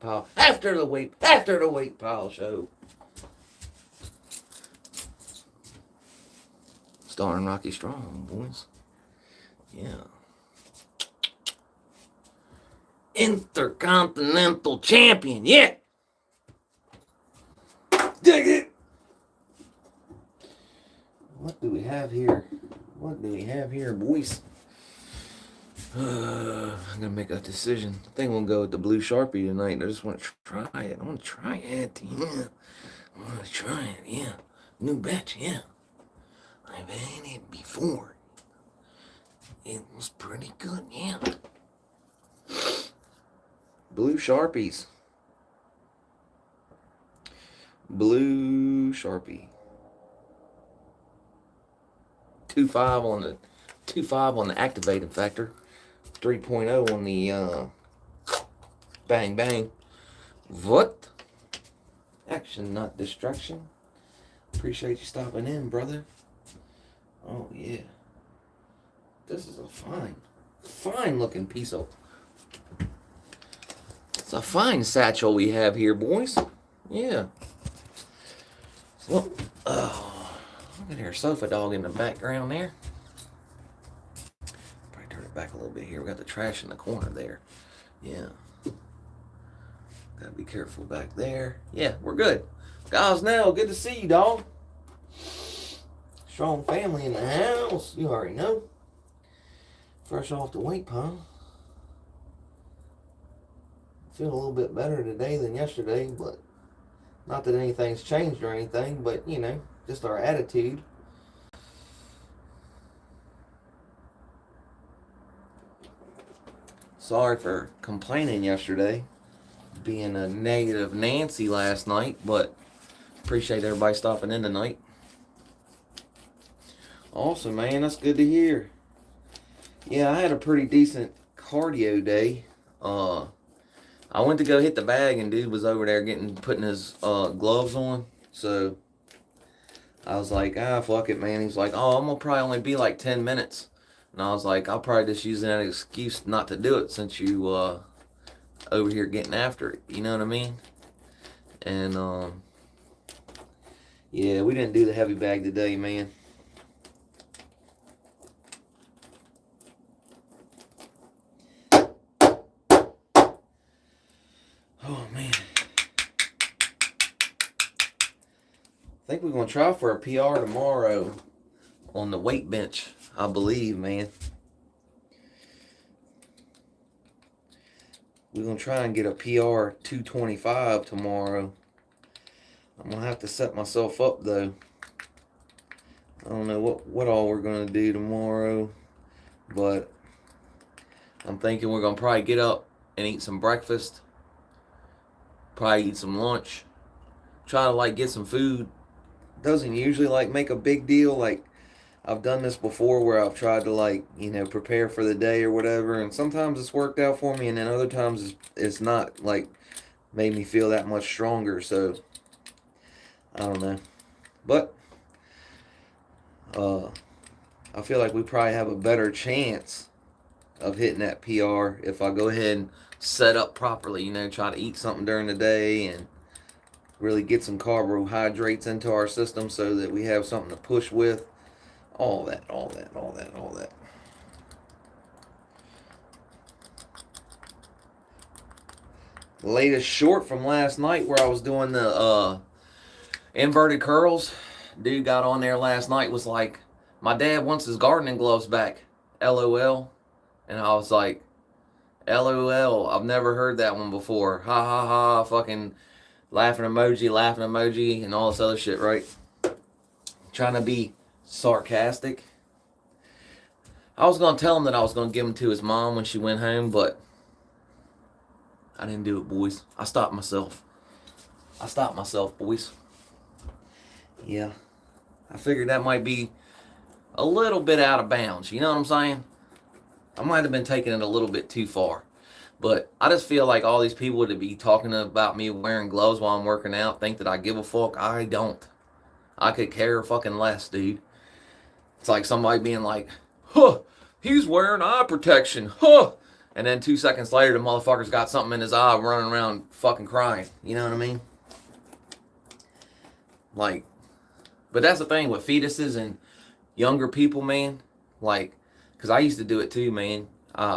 pile. After the weight pile show. Starring Rocky Strong, boys. Yeah. Intercontinental Champion. Yeah. Dig it. What do we have here? What do we have here, boys? I'm gonna make a decision. I think we'll go with the blue Sharpie tonight. I just want to try it. I want to try it. Yeah. I want to try it. Yeah. New batch. Yeah. I've had it before. It was pretty good. Yeah. Blue Sharpies. Blue Sharpie. 2.5 on the 2.5 on the activating factor. 3.0 on the bang bang. What? Action, not distraction. Appreciate you stopping in, brother. Oh yeah. This is a fine looking piece of. It's a fine satchel we have here, boys. Yeah. So, look at our sofa dog in the background there. Probably turn it back a little bit here. We got the trash in the corner there. Yeah. Gotta be careful back there. Yeah, we're good. Gosnell, good to see you, dog. Strong family in the house. You already know. Fresh off the weight pile. Feel a little bit better today than yesterday, but not that anything's changed or anything, but you know, just our attitude. Sorry for complaining yesterday, being a negative Nancy last night, but appreciate everybody stopping in tonight. Awesome, man. That's good to hear. Yeah, I had a pretty decent cardio day. I went to go hit the bag, and dude was over there putting his gloves on. So I was like, fuck it, man. He's like, oh, I'm gonna probably only be like 10 minutes. And I was like, I'll probably just use that excuse not to do it since you over here getting after it. You know what I mean? And yeah, we didn't do the heavy bag today, man. Oh, man. I think we're going to try for a PR tomorrow on the weight bench, I believe, man. We're going to try and get a PR 225 tomorrow. I'm going to have to set myself up, though. I don't know what all we're going to do tomorrow, but I'm thinking we're going to probably get up and eat some breakfast. Probably eat some lunch. Try to like get some food. Doesn't usually like make a big deal. Like I've done this before where I've tried to like, you know, prepare for the day or whatever, and sometimes it's worked out for me, and then other times it's not like made me feel that much stronger. So I don't know. But I feel like we probably have a better chance of hitting that PR if I go ahead and set up properly, you know, try to eat something during the day and really get some carbohydrates into our system so that we have something to push with. All that. The latest short from last night where I was doing the inverted curls. Dude got on there last night, was like, my dad wants his gardening gloves back. LOL. And I was like, LOL, I've never heard that one before. Ha ha ha, fucking laughing emoji, and all this other shit, right? Trying to be sarcastic. I was going to tell him that I was going to give them to his mom when she went home, but I didn't do it, boys. I stopped myself, boys. Yeah. I figured that might be a little bit out of bounds, you know what I'm saying? I might have been taking it a little bit too far. But I just feel like all these people would be talking about me wearing gloves while I'm working out, think that I give a fuck. I don't. I could care fucking less, dude. It's like somebody being like, huh, he's wearing eye protection. Huh, And then 2 seconds later, the motherfucker's got something in his eye running around fucking crying. You know what I mean? Like, but that's the thing with fetuses and younger people, man. Like, because I used to do it too, man.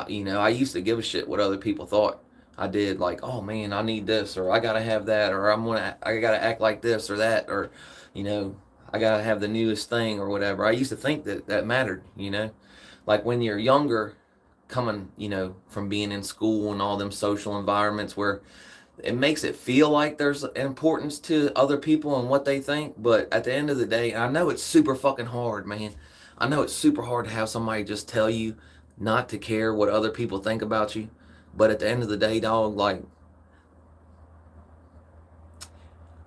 You know, I used to give a shit what other people thought. I did, like, oh man, I need this, or I gotta have that, or I gotta act like this or that, or, you know, I gotta have the newest thing or whatever. I used to think that that mattered, you know, like when you're younger, coming, you know, from being in school and all them social environments where it makes it feel like there's importance to other people and what they think, but at the end of the day, I know it's super fucking hard, man. I know it's super hard to have somebody just tell you not to care what other people think about you. But at the end of the day, dog, like,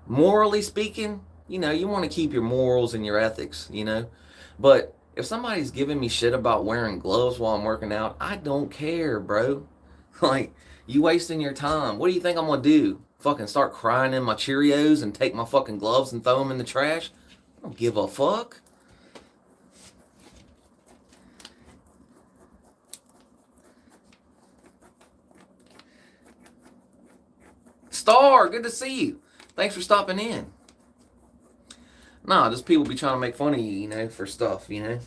morally speaking, you know, you want to keep your morals and your ethics, you know. But if somebody's giving me shit about wearing gloves while I'm working out, I don't care, bro. Like, you wasting your time. What do you think I'm gonna do? Fucking start crying in my Cheerios and take my fucking gloves and throw them in the trash? I don't give a fuck. Star, good to see you. Thanks for stopping in. Nah, just people be trying to make fun of you, you know, for stuff, you know?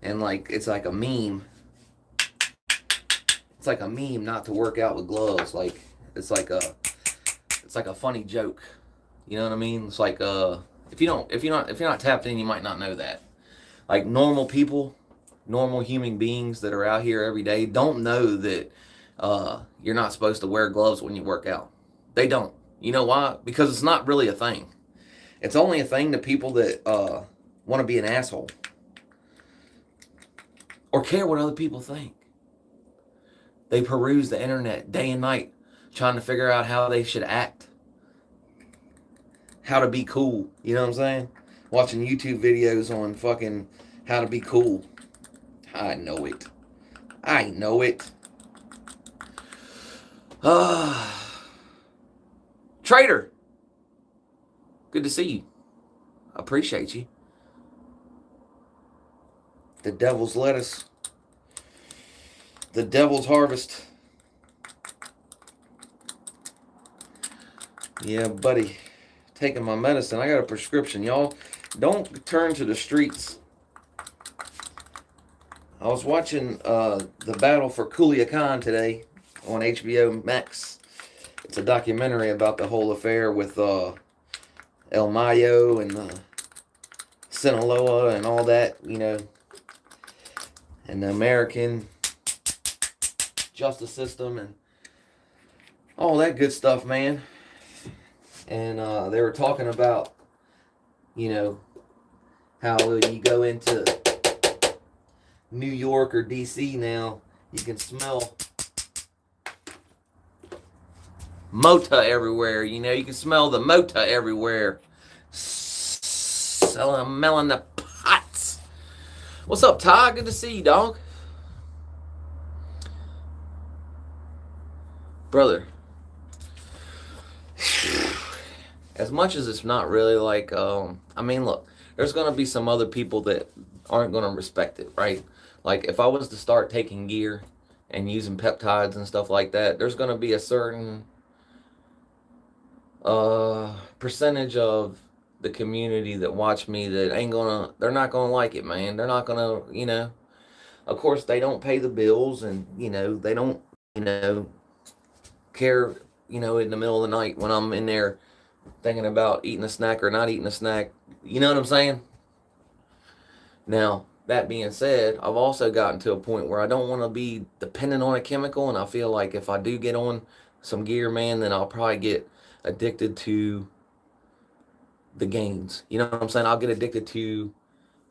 And like, it's like a meme. It's like a meme not to work out with gloves. Like, it's like a funny joke. You know what I mean? It's like, if you're not tapped in, you might not know that. Like, normal people, normal human beings that are out here every day don't know that you're not supposed to wear gloves when you work out. They don't. You know why? Because it's not really a thing. It's only a thing to people that want to be an asshole or care what other people think. They peruse the internet day and night trying to figure out how they should act, how to be cool. You know what I'm saying? Watching YouTube videos on fucking how to be cool. I know it. I know it. Trader, good to see you. I appreciate you. The devil's lettuce. The devil's harvest. Yeah, buddy. Taking my medicine. I got a prescription, y'all. Don't turn to the streets. I was watching The Battle for Culiacan today on HBO Max. It's a documentary about the whole affair with El Mayo and Sinaloa and all that, you know, and the American justice system and all that good stuff, man. And they were talking about, you know, how when you go into New York or DC now, you can smell Mota everywhere. You know, you can smell the Mota everywhere. Smelling the pots. What's up, Ty? Good to see you, dog. Brother. As much as it's not really like, I mean, look, there's going to be some other people that aren't going to respect it, right? Like, if I was to start taking gear and using peptides and stuff like that, there's going to be a certain percentage of the community that watch me that they're not gonna like it, man. They're not gonna, you know, of course they don't pay the bills and, you know, they don't, you know, care, you know, in the middle of the night when I'm in there thinking about eating a snack or not eating a snack. You know what I'm saying? Now, that being said, I've also gotten to a point where I don't want to be dependent on a chemical, and I feel like if I do get on some gear, man, then I'll probably get addicted to the gains. You know what I'm saying? I'll get addicted to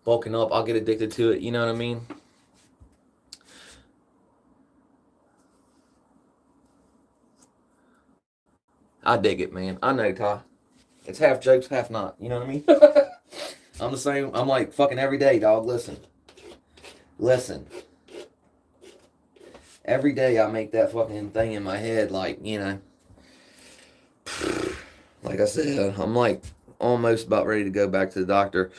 bulking up. I'll get addicted to it. You know what I mean? I dig it, man. I know, Ty. It's half jokes, half not. You know what I mean? I'm the same. I'm like fucking every day, dog. Listen. Every day I make that fucking thing in my head, like, you know. Like I said, I'm like almost about ready to go back to the doctor,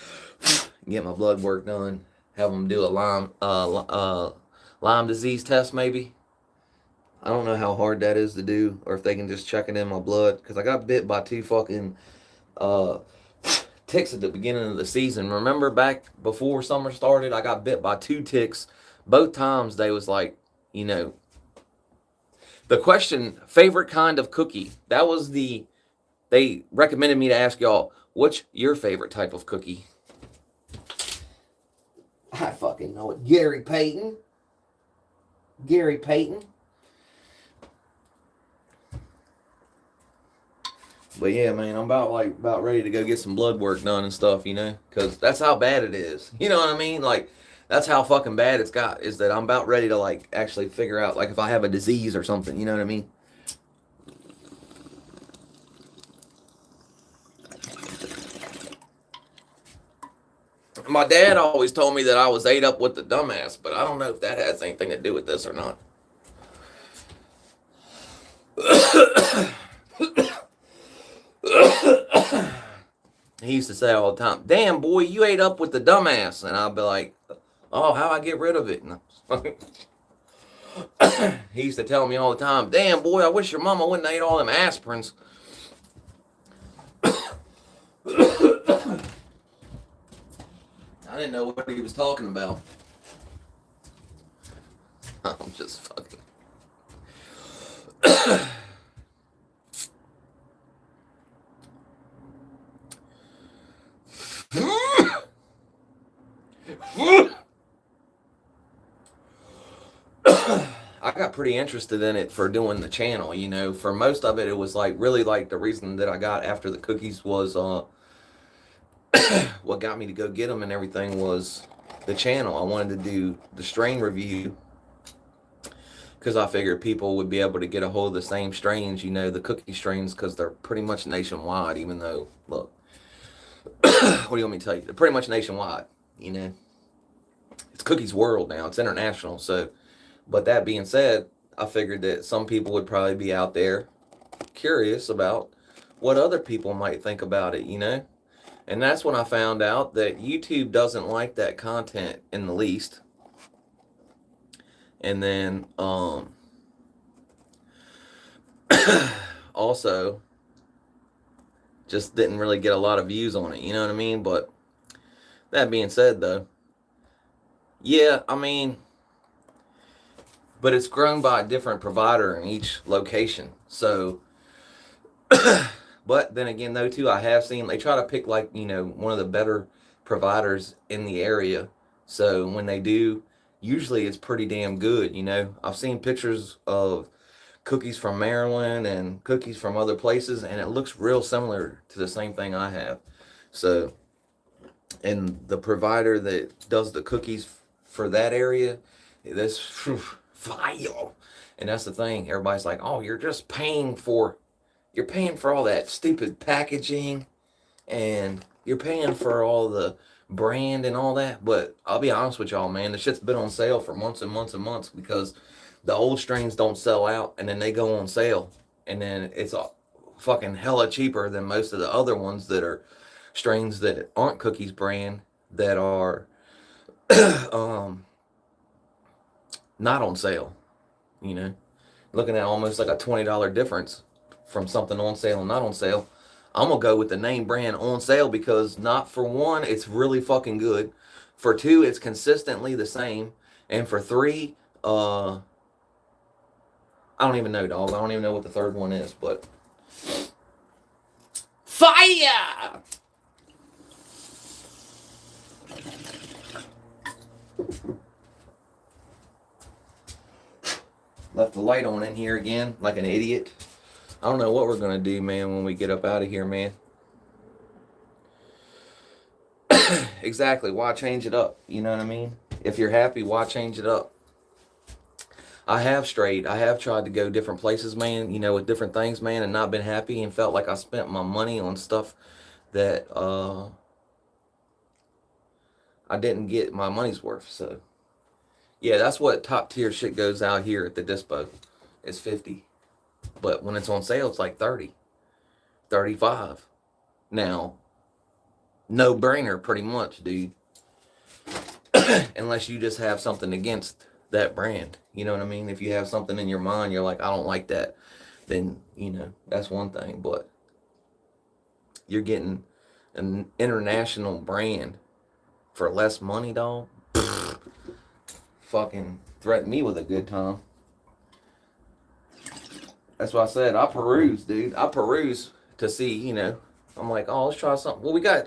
get my blood work done, have them do a Lyme disease test maybe, I don't know how hard that is to do, or if they can just check it in my blood. Because I got bit by 2 fucking uh, ticks at the beginning of the season. Remember back before summer started, I got bit by 2 ticks. Both times they was like, you know, the question, favorite kind of cookie. That was they recommended me to ask y'all, what's your favorite type of cookie? I fucking know it. Gary Payton. Gary Payton. But yeah, man, I'm about ready to go get some blood work done and stuff, you know, because that's how bad it is. You know what I mean? Like, that's how fucking bad it's got. Is that I'm about ready to like actually figure out like if I have a disease or something. You know what I mean? My dad always told me that I was ate up with the dumbass, but I don't know if that has anything to do with this or not. He used to say all the time, "Damn boy, you ate up with the dumbass," and I'd be like, "Oh, how I get rid of it?" He used to tell me all the time, "Damn boy, I wish your mama wouldn't have ate all them aspirins." I didn't know what he was talking about. I'm just fucking. I got pretty interested in it for doing the channel, you know. For most of it, it was like really like the reason that I got after the cookies was what got me to go get them and everything was the channel. I wanted to do the strain review because I figured people would be able to get a hold of the same strains, you know, the cookie strains, because they're pretty much nationwide, even though, look, what do you want me to tell you? They're pretty much nationwide, you know. It's Cookies World now. It's international, so... But that being said, I figured that some people would probably be out there curious about what other people might think about it, you know? And that's when I found out that YouTube doesn't like that content in the least. And then, also, just didn't really get a lot of views on it, you know what I mean? But that being said, though, yeah, I mean... But it's grown by a different provider in each location. So, but then again, though, too, I have seen they try to pick like, you know, one of the better providers in the area. So when they do, usually it's pretty damn good, you know. I've seen pictures of cookies from Maryland and cookies from other places, and it looks real similar to the same thing I have. So, and the provider that does the cookies for that area, this fire. And that's the thing. Everybody's like, "Oh, you're paying for all that stupid packaging, and you're paying for all the brand and all that." But I'll be honest with y'all, man, the shit's been on sale for months and months and months because the old strains don't sell out, and then they go on sale, and then it's a fucking hella cheaper than most of the other ones that are strains that aren't Cookies brand that are not on sale, you know. Looking at almost like a $20 difference from something on sale and not on sale. I'm gonna go with the name brand on sale because, not for one, it's really fucking good. For two, it's consistently the same. And for three, I don't even know, dog. I don't even know what the third one is, but fire! Left the light on in here again, like an idiot. I don't know what we're gonna do, man, when we get up out of here, man. Exactly. Why change it up? You know what I mean? If you're happy, why change it up? I have strayed. I have tried to go different places, man, you know, with different things, man, and not been happy and felt like I spent my money on stuff that I didn't get my money's worth. So yeah, that's what top tier shit goes out here at the dispo. It's 50. But when it's on sale, it's like 30, 35. Now, no brainer pretty much, dude. Unless you just have something against that brand. You know what I mean? If you have something in your mind, you're like, I don't like that, then, you know, that's one thing. But you're getting an international brand for less money, dog. Fucking threaten me with a good time. That's why I said I peruse, dude. I peruse to see, you know. I'm like, oh, let's try something. Well, we got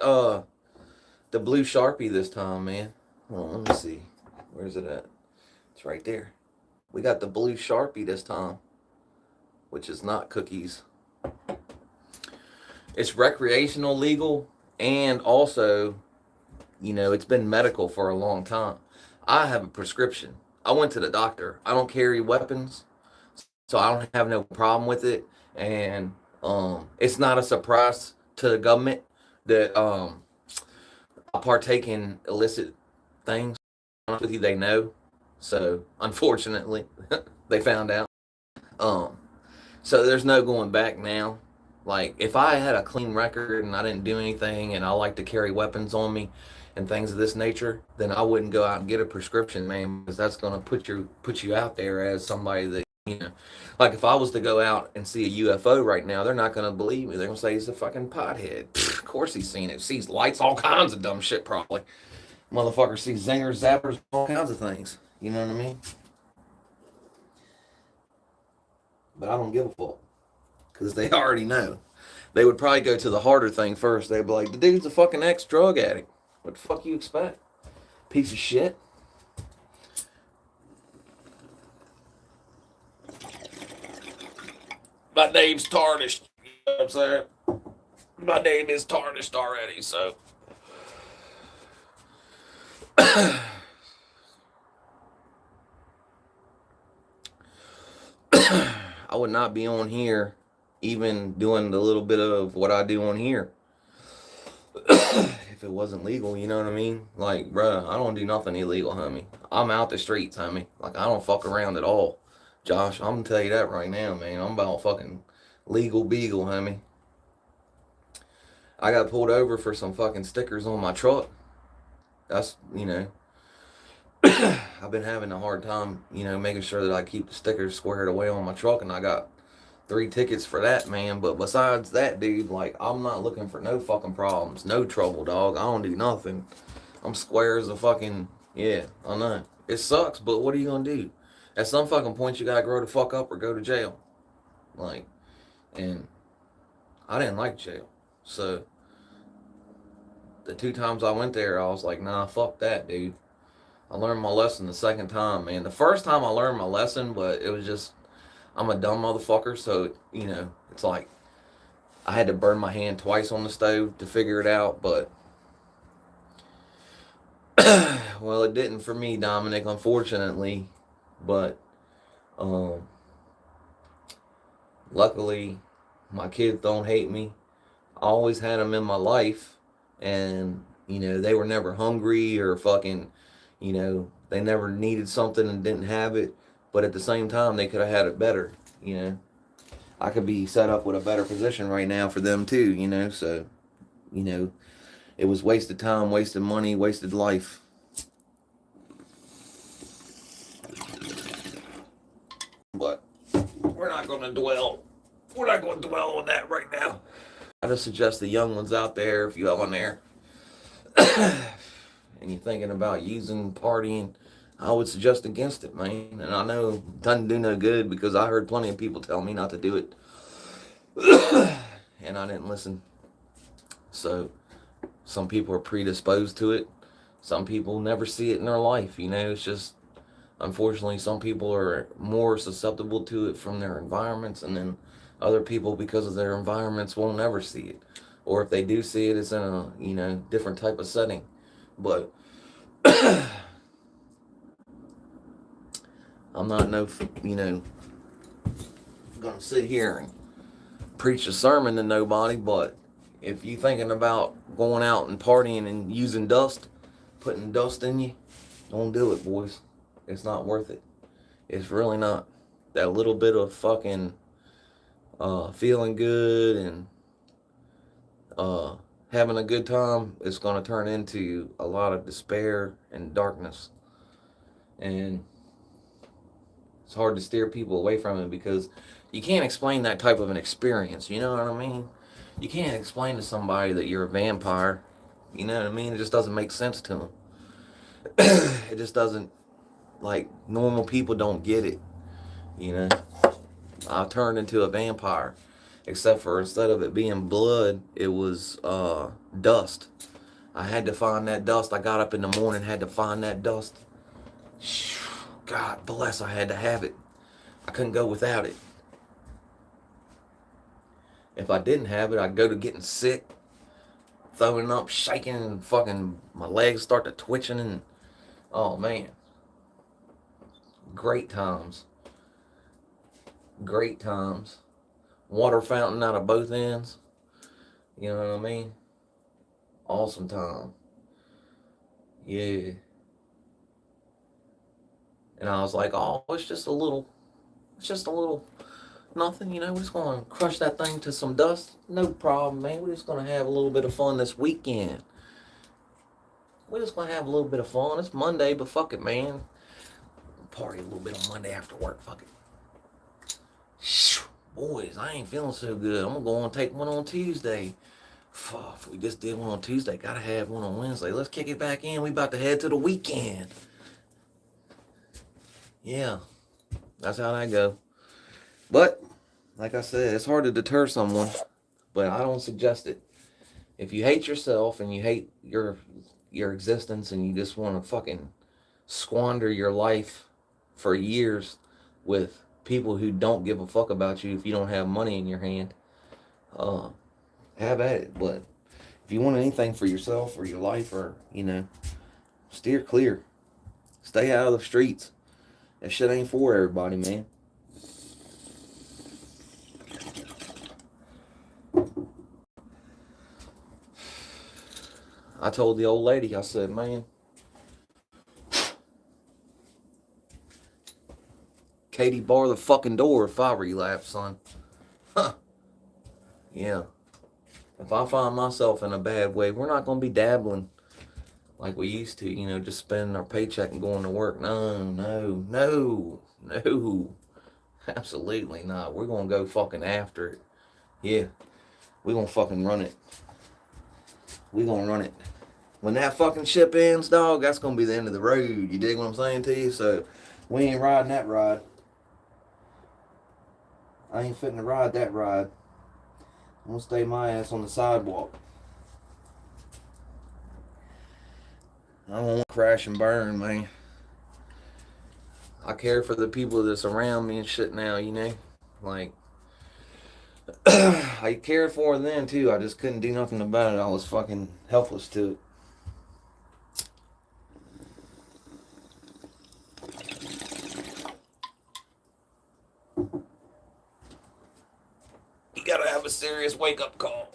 the blue Sharpie this time, man. Hold on, let me see. Where's it at? It's right there. We got the blue Sharpie this time, which is not cookies. It's recreational legal, and also, you know, it's been medical for a long time. I have a prescription. I went to the doctor. I don't carry weapons, so I don't have no problem with it. And it's not a surprise to the government that I partake in illicit things. With you, they know. So unfortunately, they found out. Um, so there's no going back now. Like if I had a clean record and I didn't do anything and I like to carry weapons on me and things of this nature, then I wouldn't go out and get a prescription, man, because that's gonna put you out there as somebody that, you know, like if I was to go out and see a UFO right now, they're not gonna believe me. They're gonna say he's a fucking pothead. Of course he's seen it. Sees lights, all kinds of dumb shit probably. Motherfucker sees zingers, zappers, all kinds of things. You know what I mean? But I don't give a fuck because they already know. They would probably go to the harder thing first. They'd be like, the dude's a fucking ex-drug addict. What the fuck you expect? Piece of shit. My name's tarnished. You know what I'm saying? My name is tarnished already, so. I would not be on here even doing the little bit of what I do on here if it wasn't legal, you know what I mean? Like, bruh, I don't do nothing illegal, homie. I'm out the streets, homie. Like, I don't fuck around at all. Josh, I'm gonna tell you that right now, man. I'm about fucking legal beagle, homie. I got pulled over for some fucking stickers on my truck. That's, you know, I've been having a hard time, you know, making sure that I keep the stickers squared away on my truck, and I got 3 tickets for that, man. But besides that, dude, like, I'm not looking for no fucking problems, no trouble, dog. I don't do nothing. I'm square as a fucking, yeah, I know. It sucks, but what are you gonna do? At some fucking point, you gotta grow the fuck up or go to jail. Like, and I didn't like jail. So, the 2 times I went there, I was like, nah, fuck that, dude. I learned my lesson the second time, man. The first time I learned my lesson, but it was just, I'm a dumb motherfucker, so, you know, it's like, I had to burn my hand twice on the stove to figure it out, but, well, it didn't for me, Dominic, unfortunately, but, um, luckily, my kids don't hate me. I always had them in my life, and, you know, they were never hungry or fucking, you know, they never needed something and didn't have it, but at the same time, they could have had it better, you know. I could be set up with a better position right now for them too, you know, so, you know, it was wasted time, wasted money, wasted life. But we're not going to dwell on that right now. I just suggest the young ones out there, if you are on there, and you're thinking about using partying, I would suggest against it, man. And I know it doesn't do no good because I heard plenty of people tell me not to do it. And I didn't listen. So some people are predisposed to it. Some people never see it in their life. You know, it's just, unfortunately, some people are more susceptible to it from their environments, and then other people, because of their environments, won't ever see it. Or if they do see it, it's in a, you know, different type of setting. But I'm not you know, gonna sit here and preach a sermon to nobody, but if you thinking about going out and partying and using dust, putting dust in you, don't do it, boys. It's not worth it. It's really not. That little bit of fucking feeling good and having a good time is going to turn into a lot of despair and darkness. And It's hard to steer people away from it because you can't explain that type of an experience. You know what I mean? You can't explain to somebody that you're a vampire. You know what I mean? It just doesn't make sense to them. It just doesn't, like, normal people don't get it. You know? I turned into a vampire. Except for instead of it being blood, it was dust. I had to find that dust. I got up in the morning, had to find that dust. God bless, I had to have it. I couldn't go without it. If I didn't have it, I'd go to getting sick, throwing up, shaking, and fucking my legs start to twitching, and oh man. Great times. Great times. Water fountain out of both ends. You know what I mean? Awesome time. Yeah. And I was like, oh, it's just a little, nothing, you know, we're just going to crush that thing to some dust. No problem, man. We're just going to have a little bit of fun this weekend. We're just going to have a little bit of fun. It's Monday, but fuck it, man. Party a little bit on Monday after work. Fuck it. Boys, I ain't feeling so good. I'm going to go and take one on Tuesday. Fuck, we just did one on Tuesday. Got to have one on Wednesday. Let's kick it back in. We about to head to the weekend. Yeah, that's how that go. But, like I said, it's hard to deter someone, but I don't suggest it. If you hate yourself and you hate your existence and you just want to fucking squander your life for years with people who don't give a fuck about you if you don't have money in your hand, have at it. But if you want anything for yourself or your life, or, you know, steer clear. Stay out of the streets. That shit ain't for everybody, man. I told the old lady, I said, man, Katie, bar the fucking door if I relapse, son. Huh. Yeah. If I find myself in a bad way, we're not going to be dabbling like we used to, you know, just spending our paycheck and going to work. No. Absolutely not. We're going to go fucking after it. Yeah. We're going to fucking run it. We're going to run it. When that fucking ship ends, dog, that's going to be the end of the road. You dig what I'm saying to you? So, we ain't riding that ride. I ain't fitting to ride that ride. I'm going to stay my ass on the sidewalk. I don't want to crash and burn, man. I care for the people that's around me and shit now, you know? Like, I cared for them then, too. I just couldn't do nothing about it. I was fucking helpless to it. You gotta have a serious wake-up call.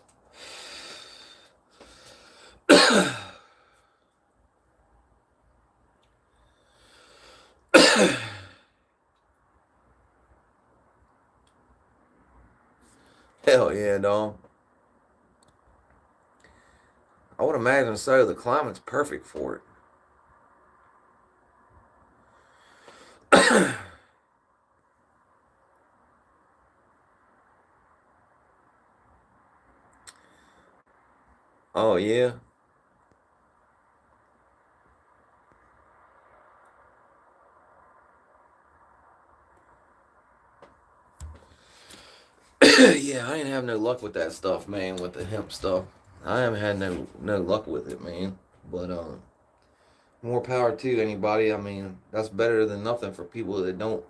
Hell yeah, dog. I would imagine so. The climate's perfect for it. Oh, yeah. Yeah, I ain't have no luck with that stuff, man, with the hemp stuff. I haven't had no luck with it, man. But more power to anybody. I mean, that's better than nothing for people that don't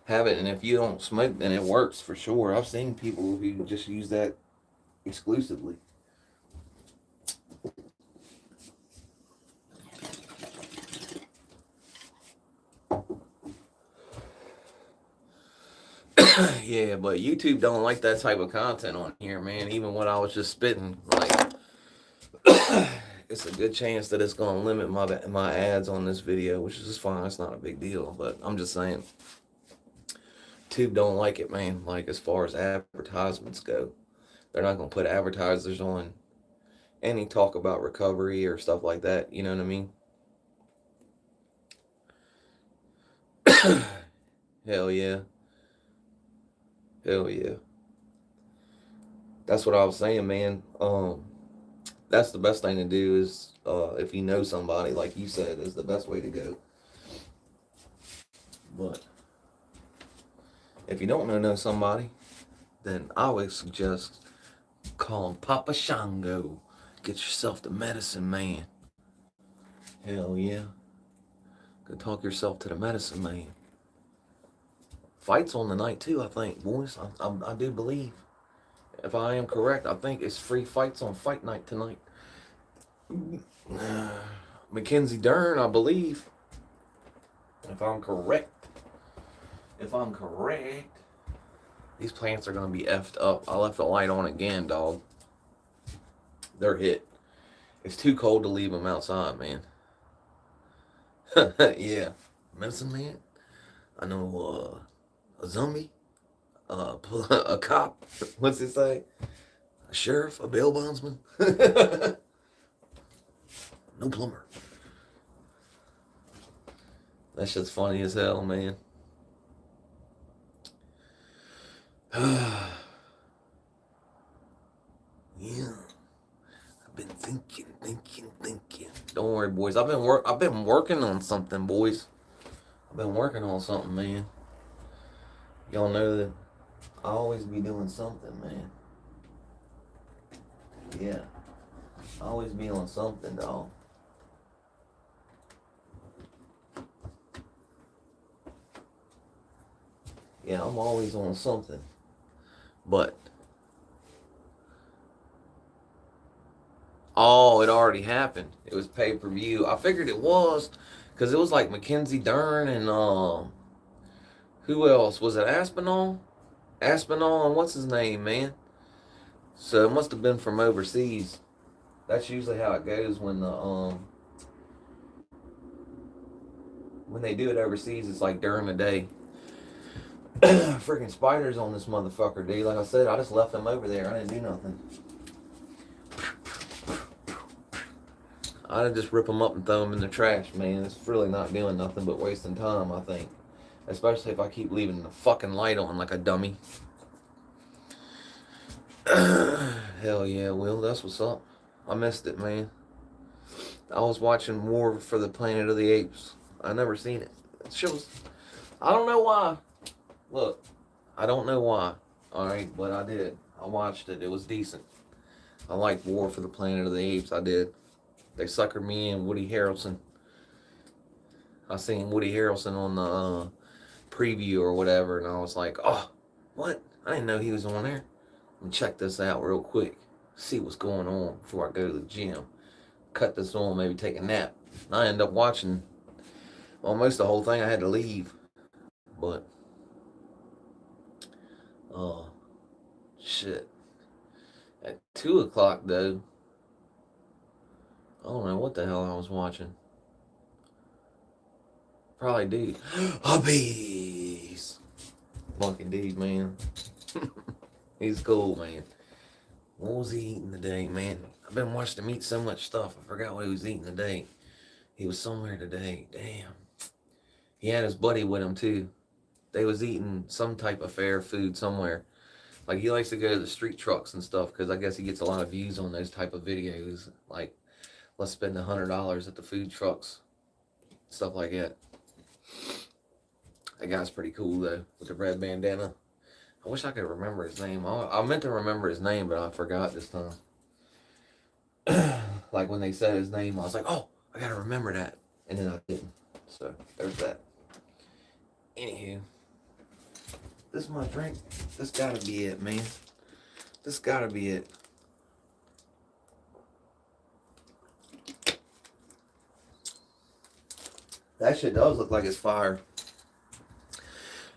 have it. And if you don't smoke, then it works for sure. I've seen people who just use that exclusively. Yeah, but YouTube don't like that type of content on here, man. Even when I was just spitting, like, it's a good chance that it's gonna limit my ads on this video, which is fine. It's not a big deal, but I'm just saying, YouTube don't like it, man. Like, as far as advertisements go, they're not gonna put advertisers on any talk about recovery or stuff like that. You know what I mean? Hell yeah. Hell yeah. That's what I was saying, man. That's the best thing to do is if you know somebody, like you said, is the best way to go. But if you don't know somebody, then I would suggest calling Papa Shango. Get yourself the medicine man. Hell yeah. Go talk yourself to the medicine man. Fights on the night too, I think, boys. I do believe. If I am correct, I think it's free fights on fight night tonight. Mackenzie Dern, I believe. If I'm correct. If I'm correct. These plants are going to be effed up. I left the light on again, dog. They're hit. It's too cold to leave them outside, man. Yeah. Medicine man. I know a zombie. A cop. What's it say? A sheriff. A bail bondsman. No plumber. That shit's funny as hell, man. Yeah. I've been thinking. Don't worry, boys. I've been working on something, boys. I've been working on something, man. Y'all know that I always be doing something, man. Yeah. I always be on something, dog. Yeah, I'm always on something. But oh, it already happened. It was pay-per-view. I figured it was, because it was like Mackenzie Dern and who else? Was it Aspinall? Aspinall and what's his name, man? So it must have been from overseas. That's usually how it goes when they do it overseas. It's like during the day. Freaking spiders on this motherfucker, dude. Like I said, I just left them over there. I didn't do nothing. I'd just rip them up and throw them in the trash, man. It's really not doing nothing but wasting time, I think. Especially if I keep leaving the fucking light on like a dummy. Hell yeah, Will. That's what's up. I missed it, man. I was watching War for the Planet of the Apes. I never seen it. It shows. I don't know why. Look, I don't know why. Alright, but I did. I watched it. It was decent. I liked War for the Planet of the Apes. I did. They suckered me in Woody Harrelson. I seen Woody Harrelson on the preview or whatever, and I was like, oh, what? I didn't know he was on there. Let me check this out real quick. See what's going on before I go to the gym. Cut this on, maybe take a nap. I ended up watching almost the whole thing. I had to leave. But, shit. At 2 o'clock, though, I don't know what the hell I was watching. Probably dude. Hobbies. Fucking dude, man. He's cool, man. What was he eating today, man? I've been watching him eat so much stuff. I forgot what he was eating today. He was somewhere today. Damn. He had his buddy with him, too. They was eating some type of fair food somewhere. Like, he likes to go to the street trucks and stuff because I guess he gets a lot of views on those type of videos. Like, let's spend $100 at the food trucks. Stuff like that. That guy's pretty cool, though, with the red bandana. I wish I could remember his name. I meant to remember his name, but I forgot this time. Like, when they said his name, I was like, oh, I gotta remember that. And then I didn't. So, there's that. Anywho. This is my drink. This gotta be it, man. This gotta be it. That shit does look like it's fire.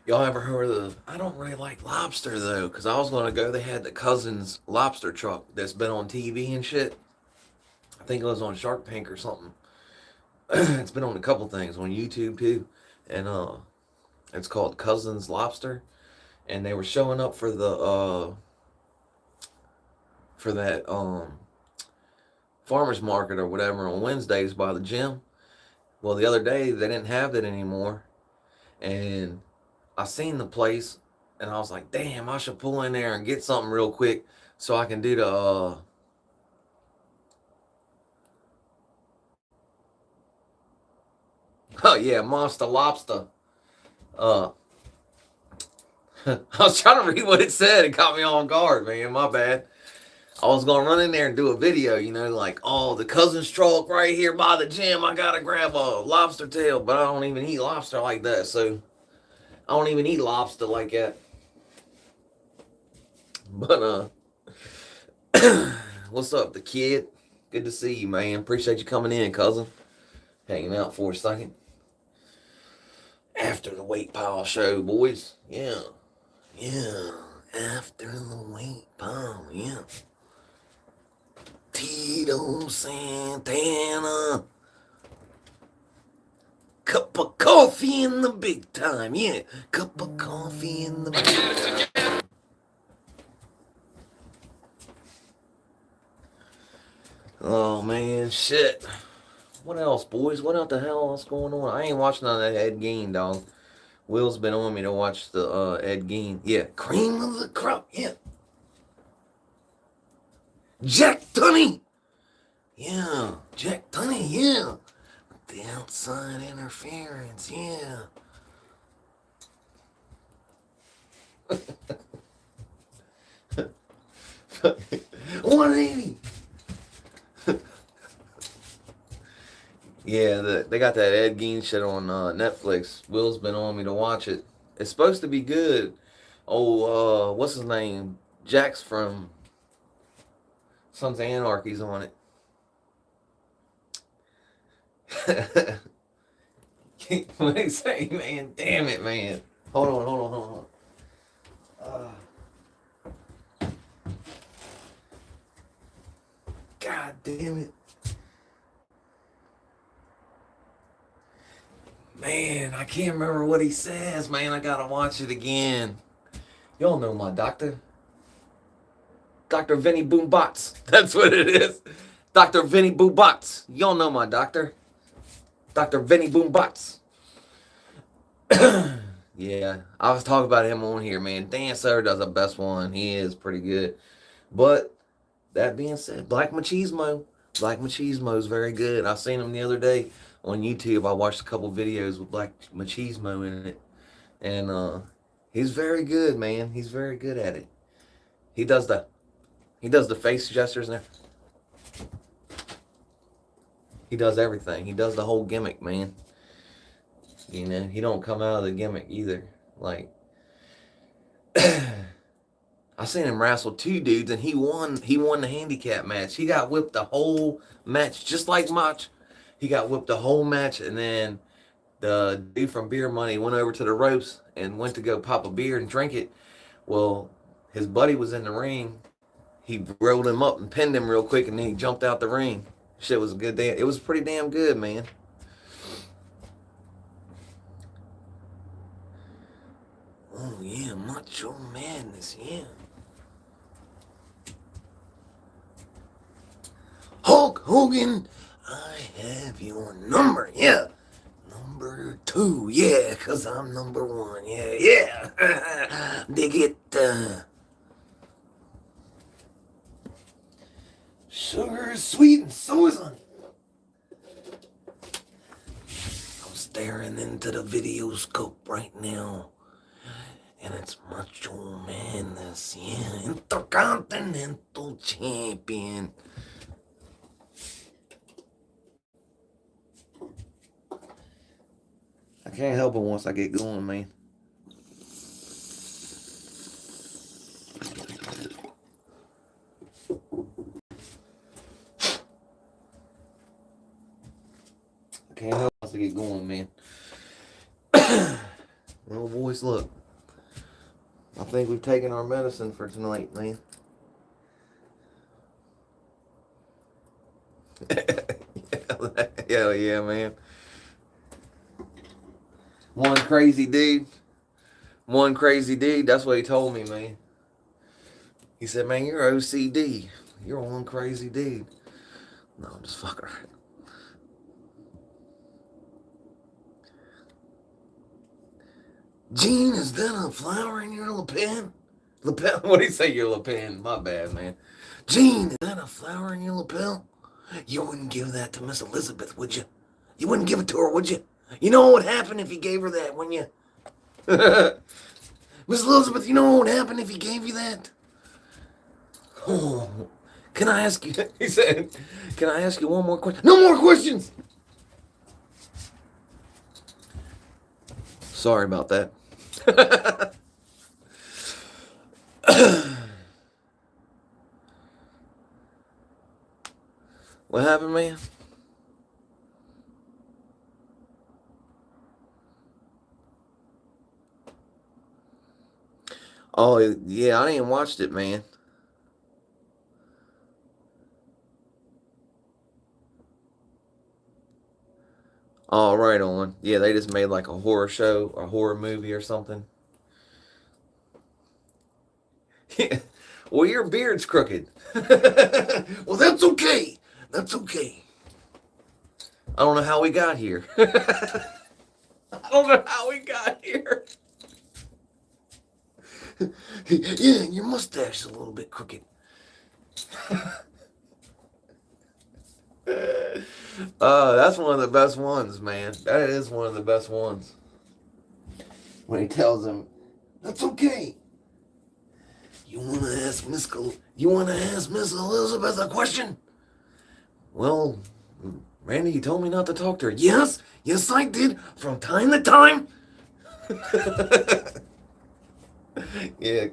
Y'all ever heard of I don't really like lobster, though, because I was going to go. They had the Cousins lobster truck that's been on TV and shit. I think it was on Shark Tank or something. It's been on a couple things on YouTube, too. And it's called Cousins Lobster. And they were showing up for the for that farmer's market or whatever on Wednesdays by the gym. Well, the other day they didn't have that anymore, and I seen the place, and I was like, damn, I should pull in there and get something real quick so I can do the oh yeah, Monster Lobster. I was trying to read what it said. It caught me on guard, man. My bad. I was gonna run in there and do a video, you know, like, oh, the cousin's truck right here by the gym. I gotta grab a lobster tail, but I don't even eat lobster like that, so I don't even eat lobster like that. But what's up, the kid? Good to see you, man. Appreciate you coming in, cousin. Hanging out for a second. After the weight pile show, boys. Yeah. Yeah. After the weight pile, yeah. Tito Santana. Cup of coffee in the big time, yeah. Cup of coffee in the big time. Oh, man, shit. What else, boys? What the hell else going on? I ain't watching none of that Ed Gein, dog. Will's been on me to watch the Ed Gein. Yeah, cream of the crop, yeah. Jack Tunney. Yeah, Jack Tunney, yeah. The outside interference, yeah. $180. Yeah, they got that Ed Gein shit on Netflix. Will's been on me to watch it. It's supposed to be good. Oh, what's his name? Jax from Sons of Anarchy's on it. What do you say, man? Damn it, man. Hold on. God damn it. Man, I can't remember what he says, man. I gotta watch it again. Y'all know my doctor. Dr. Vinny Boombots. That's what it is. Dr. Vinny Boombots. Y'all know my doctor. Dr. Vinny Boombots. Yeah, I was talking about him on here, man. Dan Soder does the best one. He is pretty good. But that being said, Black Machismo. Black Machismo is very good. I seen him the other day on YouTube. I watched a couple videos with Black Machismo in it. And he's very good, man. He's very good at it. He does the face gestures now. He does everything. He does the whole gimmick, man. You know, he don't come out of the gimmick either. Like, I seen him wrestle two dudes, and he won the handicap match. He got whipped the whole match, just like Mach. He got whipped the whole match, and then the dude from Beer Money went over to the ropes and went to go pop a beer and drink it. Well, his buddy was in the ring. He rolled him up and pinned him real quick, and then he jumped out the ring. Shit was good. It was pretty damn good, man. Oh yeah, Macho Madness, yeah. Hulk Hogan, I have your number, yeah. Number 2, yeah, 'cause I'm number 1, yeah. Dig it, sugar is sweet and so is honey. I'm staring into the video scope right now. And it's Macho Madness, yeah. Intercontinental Champion. I can't help it once I get going, man. I can't help it once I get going, man. Well, boys, look. I think we've taken our medicine for tonight, man. Hell yeah, man. One crazy dude. That's what he told me, man. He said, man, you're OCD. You're one crazy dude. No, I'm just fucking around. Gene, is that a flower in your lapel? Lapel? What do you say, your lapel? My bad, man. Gene, is that a flower in your lapel? You wouldn't give that to Miss Elizabeth, would you? You wouldn't give it to her, would you? You know what would happen if you gave her that, wouldn't you? Miss Elizabeth, you know what would happen if he gave you that? Oh, can I ask you? He said, can I ask you one more question? No more questions! Sorry about that. What happened, man? Oh, yeah, I ain't watched it, man. Oh, right on. Yeah, they just made like a horror show or a horror movie or something. Yeah. Well, your beard's crooked. Well, that's okay. That's okay. I don't know how we got here. I don't know how we got here. Yeah, your mustache is a little bit crooked. That's one of the best ones, man. That is one of the best ones. When he tells him, "That's okay. You wanna ask Miss Elizabeth a question?" Well, Randy, you told me not to talk to her. Yes, I did, from time to time. Yeah,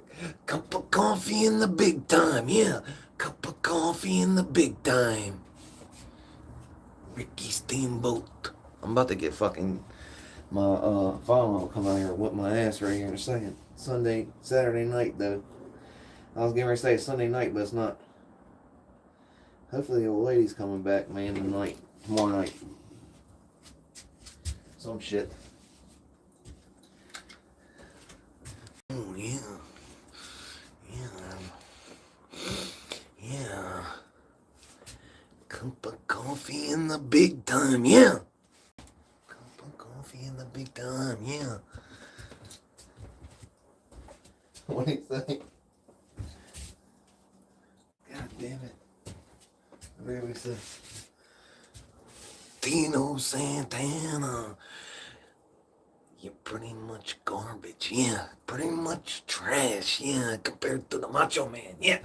cup of coffee in the big time. Yeah, cup of coffee in the big time. Ricky Steamboat. I'm about to get fucking my father-in-law come out here and whip my ass right here in a second. Saturday night though. I was getting ready to say Sunday night, but it's not. Hopefully the old lady's coming back, man, tomorrow night. Some shit. Oh yeah. Yeah. Cup of coffee in the big time, yeah. Cup of coffee in the big time, yeah. What do you think? God damn it. What did we say? Tino Santana. You're pretty much garbage, yeah. Pretty much trash, yeah. Compared to the Macho Man, yeah.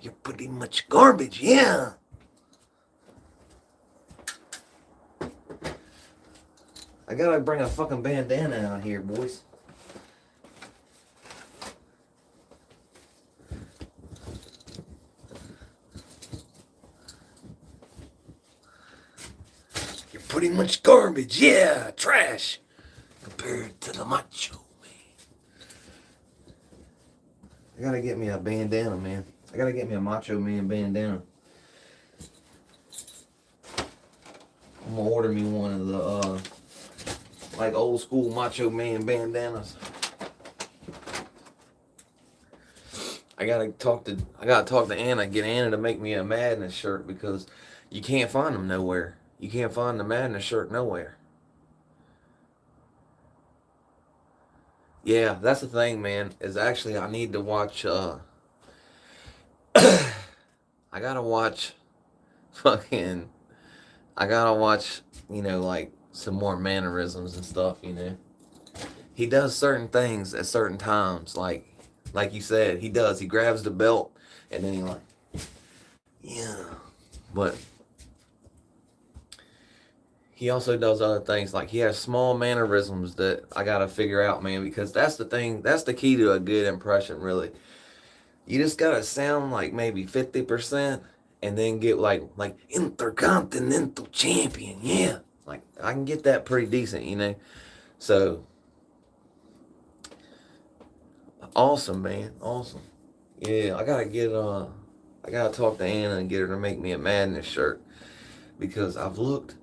You're pretty much garbage, yeah. I gotta bring a fucking bandana out here, boys. You're pretty much garbage, yeah. Trash. Compared to the Macho Man. I gotta get me a bandana, man. I gotta get me a Macho Man bandana. I'm gonna order me one of the like old school Macho Man bandanas. I gotta talk to Anna, get Anna to make me a Madness shirt because you can't find them nowhere. You can't find the Madness shirt nowhere. Yeah, that's the thing, man. Is actually I need to watch. I gotta watch fucking. I gotta watch. Like some more mannerisms and stuff. He does certain things at certain times. Like you said, he does. He grabs the belt and then he like, yeah. But he also does other things. Like he has small mannerisms that I gotta figure out, man, because that's the thing. That's the key to a good impression, really. You just gotta sound like maybe 50% and then get like Intercontinental Champion. Yeah. Like I can get that pretty decent. So awesome, man. Awesome. Yeah, I gotta talk to Anna and get her to make me a Madness shirt. Because I've looked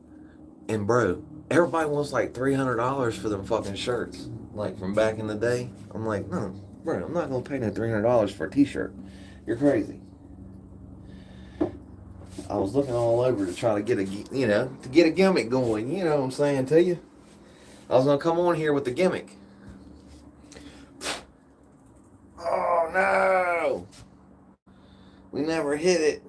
and bro, everybody wants like $300 for them fucking shirts. Like from back in the day. I'm like, no, bro, I'm not gonna pay no $300 for a t-shirt. You're crazy. I was looking all over to try to get a gimmick going. You know what I'm saying to you? I was gonna come on here with the gimmick. We never hit it.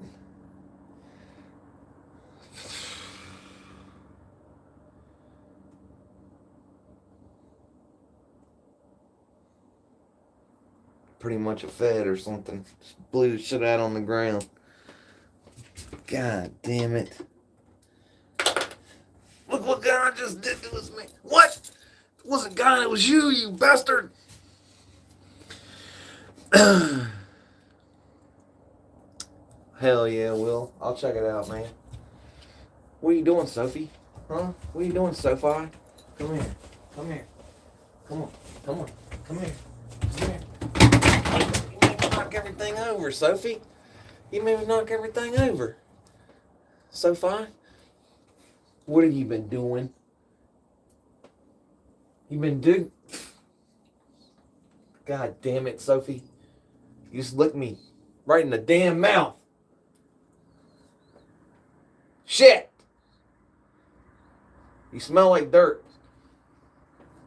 Pretty much a fed or something. Just blew the shit out on the ground. God damn it. Look what God just did to us, man. What? It wasn't God, it was you, you bastard. Hell yeah, Will. I'll check it out, man. What are you doing, Sophie? Huh? What are you doing, Sophie? Come here. Come here. Come on. Come on. Come here. Come here. You made me knock everything over, Sophie. You made me knock everything over. Sophie? What have you been doing? You been doing... God damn it, Sophie. You just licked me right in the damn mouth. Shit! You smell like dirt.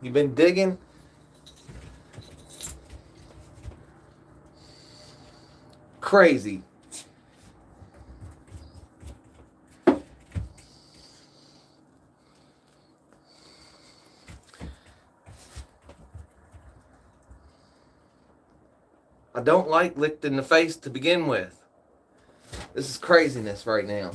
You been digging? Crazy. I don't like licked in the face to begin with. This is craziness right now.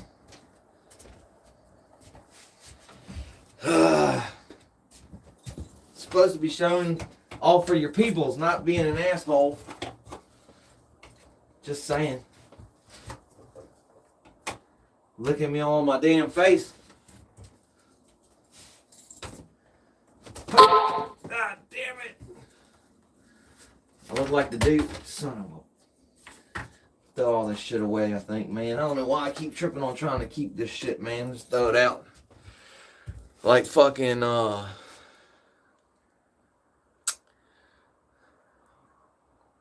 Supposed to be showing all for your peoples, not being an asshole. Just saying. Licking me all on my damn face. God damn it. I look like the dude. Son of a... Throw all this shit away, I think, man. I don't know why I keep tripping on trying to keep this shit, man. Just throw it out. Like fucking,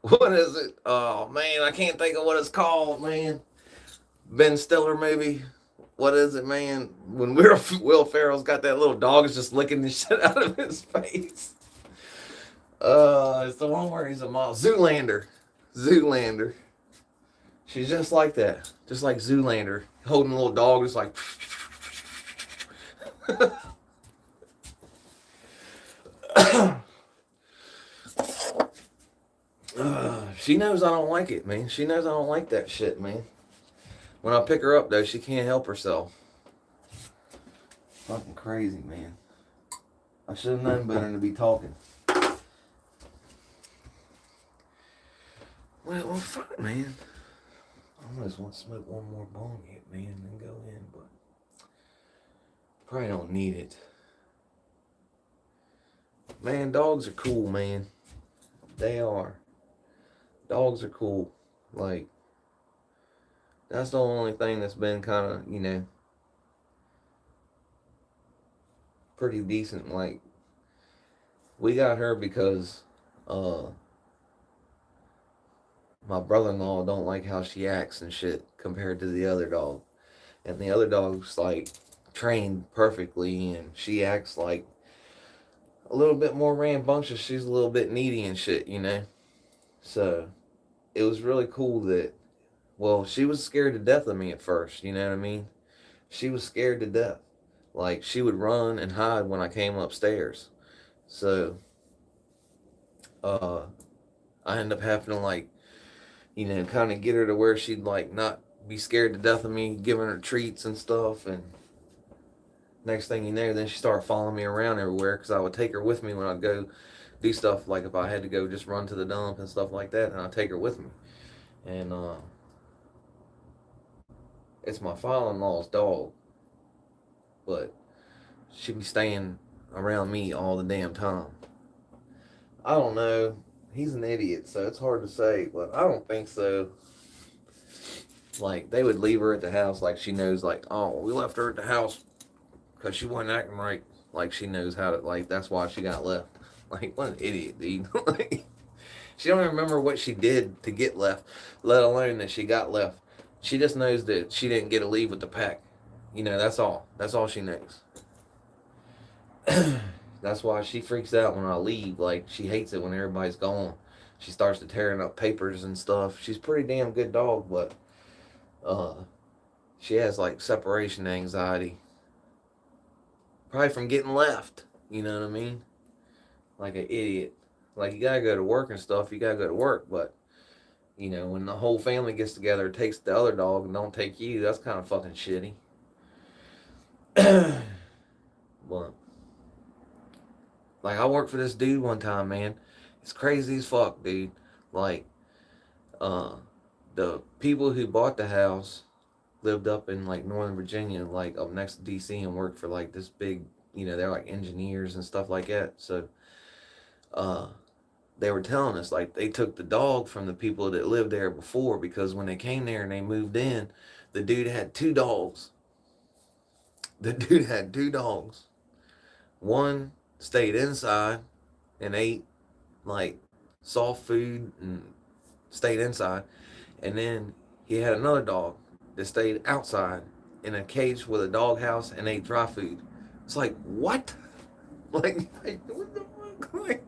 what is it? Oh, man, I can't think of what it's called, man. Ben Stiller movie. What is it, man? When Will Ferrell's got that little dog is just licking the shit out of his face. It's the one where he's a model. Zoolander. Zoolander. She's just like that. Just like Zoolander. Holding a little dog, just like... She knows I don't like it, man. She knows I don't like that shit, man. When I pick her up, though, she can't help herself. Fucking crazy, man. I should have known better than to be talking. Well, fuck, man. I almost want to smoke one more bong yet, man, and then go in, but probably don't need it. Man, dogs are cool, man. They are. Dogs are cool. Like, that's the only thing that's been kind of, you know, pretty decent. Like, we got her because my brother-in-law don't like how she acts and shit compared to the other dog. And the other dog's like trained perfectly, and she acts like a little bit more rambunctious. She's a little bit needy and shit, you know. So it was really cool that, well, she was scared to death of me at first, you know what I mean? She was scared to death. Like, she would run and hide when I came upstairs. So I ended up having to, like, you know, kind of get her to where she'd, like, not be scared to death of me, giving her treats and stuff. And next thing you know, then she started following me around everywhere, because I would take her with me when I'd go do stuff. Like, if I had to go just run to the dump and stuff like that, and I'd take her with me. And it's my father-in-law's dog, but she be staying around me all the damn time. I don't know. He's an idiot, so it's hard to say, but I don't think so. Like, they would leave her at the house, like, she knows, like, oh, we left her at the house because she wasn't acting right. Like, she knows how to, like, that's why she got left. Like, what an idiot, dude. Like, she don't even remember what she did to get left, let alone that she got left. She just knows that she didn't get to leave with the pack. You know, that's all. That's all she knows. That's why she freaks out when I leave. Like, she hates it when everybody's gone. She starts to tearing up papers and stuff. She's a pretty damn good dog, but Uh, she has like separation anxiety, probably from getting left. You know what I mean? Like an idiot. Like you gotta go to work and stuff. You gotta go to work, but you know when the whole family gets together, takes the other dog and don't take you, that's kind of fucking shitty. But like I worked for this dude one time, man. It's crazy as fuck, dude. Like, uh, the people who bought the house lived up in like Northern Virginia, like up next to DC, and worked for like this big, you know, they're like engineers and stuff like that. So, uh, they were telling us like they took the dog from the people that lived there before because when they came there and they moved in, the dude had two dogs. The dude had two dogs. One stayed inside and ate like soft food and stayed inside, and then he had another dog that stayed outside in a cage with a dog house and ate dry food. It's like what? Like what the fuck? Like,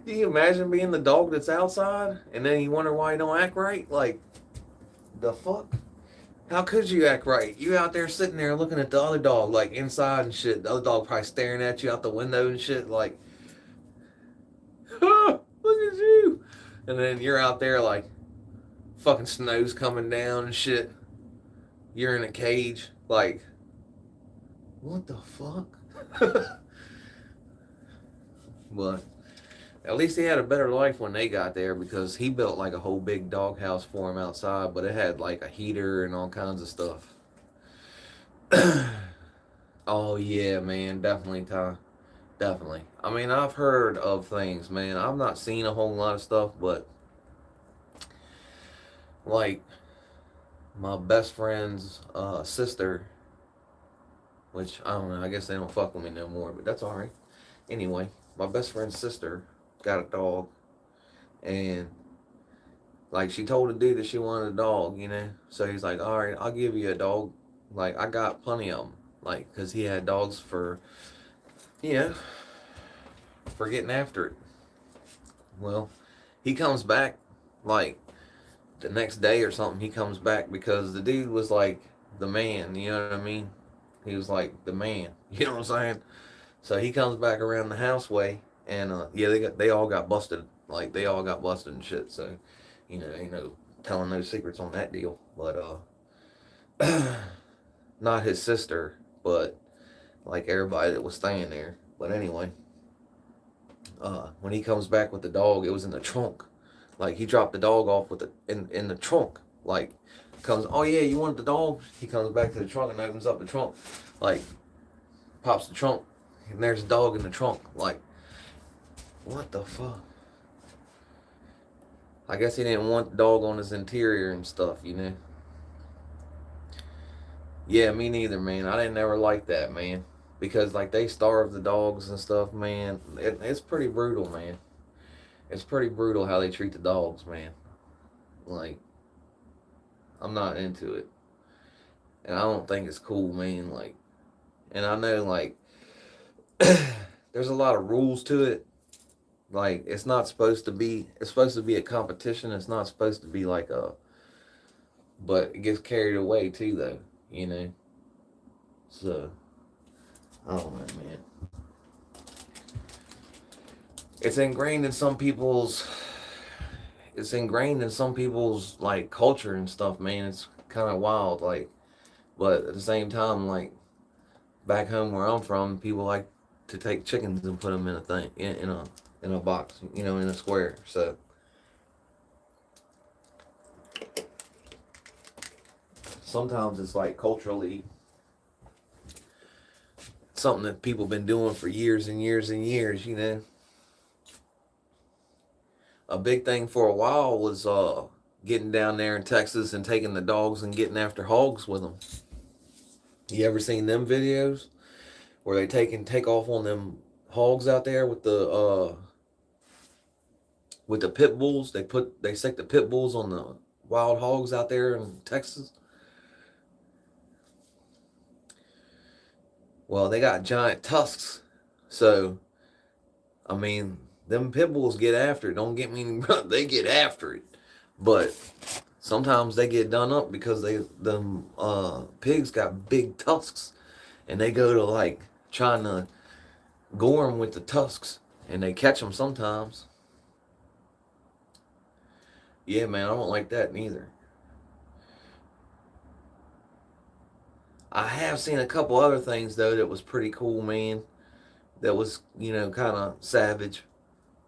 can you imagine being the dog that's outside and then you wonder why you don't act right? Like the fuck? How could you act right? You out there sitting there looking at the other dog like inside and shit. The other dog probably staring at you out the window and shit like, oh, look at you. And then you're out there like fucking snow's coming down and shit. You're in a cage. Like, what the fuck? But at least he had a better life when they got there because he built like a whole big doghouse for him outside, but it had like a heater and all kinds of stuff. Oh yeah, man, definitely, Ty. Definitely. I mean, I've heard of things, man. I've not seen a whole lot of stuff, but like my best friend's sister, which I don't know, I guess they don't fuck with me no more, but that's alright. Anyway, my best friend's sister got a dog, and like she told the dude that she wanted a dog, you know? So he's like, alright, I'll give you a dog. Like, I got plenty of them. Like, because he had dogs for, you know, for getting after it. Well, he comes back like the next day or something. He comes back because the dude was like the man, you know what I mean? He was like the man, you know what I'm saying? So he comes back around the houseway, and yeah, they all got busted. Like they all got busted and shit. So, ain't no telling no secrets on that deal. But not his sister, but like everybody that was staying there. But anyway, when he comes back with the dog, it was in the trunk. Like he dropped the dog off with in the trunk. Like comes, oh yeah, you want the dog? He comes back to the trunk and opens up the trunk, like pops the trunk, and there's a dog in the trunk. Like, what the fuck? I guess he didn't want the dog on his interior and stuff, you know. Yeah, me neither, man. I didn't ever like that, man, because like they starve the dogs and stuff, man. It's pretty brutal, man. It's pretty brutal how they treat the dogs, man. Like, I'm not into it, and I don't think it's cool, man. Like, and I know like there's a lot of rules to it. Like, it's not supposed to be. It's supposed to be a competition. It's not supposed to be like a. But it gets carried away too, though. You know. So, I don't know, man. It's ingrained in some people's. It's ingrained in some people's like culture and stuff, man. It's kind of wild, like. But at the same time, like back home where I'm from, people like to take chickens and put them in a thing, in a box, in a square. So sometimes it's like culturally something that people been doing for years and years and years, you know. A big thing for a while was getting down there in Texas and taking the dogs and getting after hogs with them. You ever seen them videos where they take off on them hogs out there with the pit bulls? They stick the pit bulls on the wild hogs out there in Texas. Well, they got giant tusks, so I mean, them pit bulls get after it. Don't get me wrong, they get after it, but Sometimes they get done up because them pigs got big tusks, and they go to like trying to gore them with the tusks, and they catch them sometimes. Yeah, man, I don't like that neither. I have seen a couple other things though that was pretty cool, man. That was, kind of savage.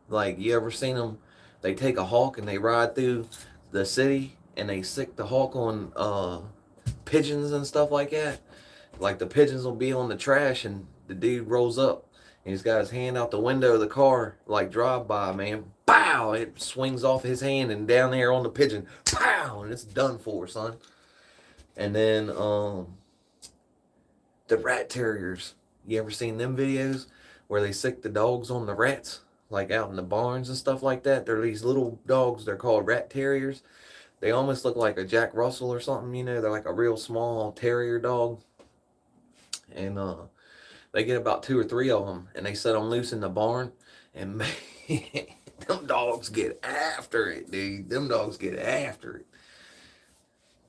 Like, you ever seen them? They take a hawk and they ride through the city and they sick the hawk on pigeons and stuff like that. Like, the pigeons will be on the trash and the dude rolls up and he's got his hand out the window of the car, like drive by, man. Pow! It swings off his hand and down there on the pigeon. Pow! And it's done for, son. And then the rat terriers. You ever seen them videos where they sick the dogs on the rats, like out in the barns and stuff like that? They're these little dogs. They're called rat terriers. They almost look like a Jack Russell or something. They're like a real small terrier dog, and they get about 2 or 3 of them, and they set them loose in the barn, and man, them dogs get after it, dude. Them dogs get after it.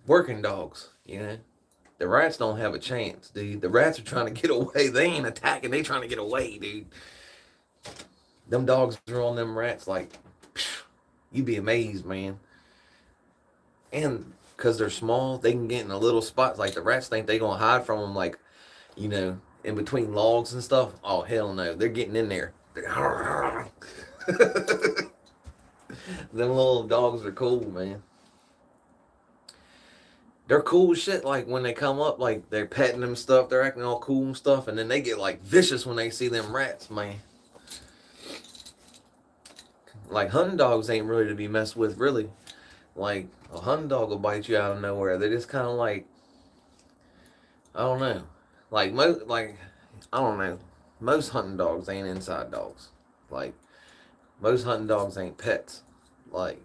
Working dogs. The rats don't have a chance, dude. The rats are trying to get away. They ain't attacking. They trying to get away, dude. Them dogs are on them rats like, you'd be amazed, man. And because they're small, they can get in a little spot. Like, the rats think they going to hide from them, like, in between logs and stuff. Oh, hell no. They're getting in there. Them little dogs are cool, man. They're cool as shit. Like, when they come up, like, they're petting them stuff, they're acting all cool and stuff, and then they get like vicious when they see them rats, man. Like, hunting dogs ain't really to be messed with, really. Like, a hunting dog will bite you out of nowhere. They just kind of like, I don't know. Like, I don't know. Most hunting dogs ain't inside dogs. Like, most hunting dogs ain't pets. Like,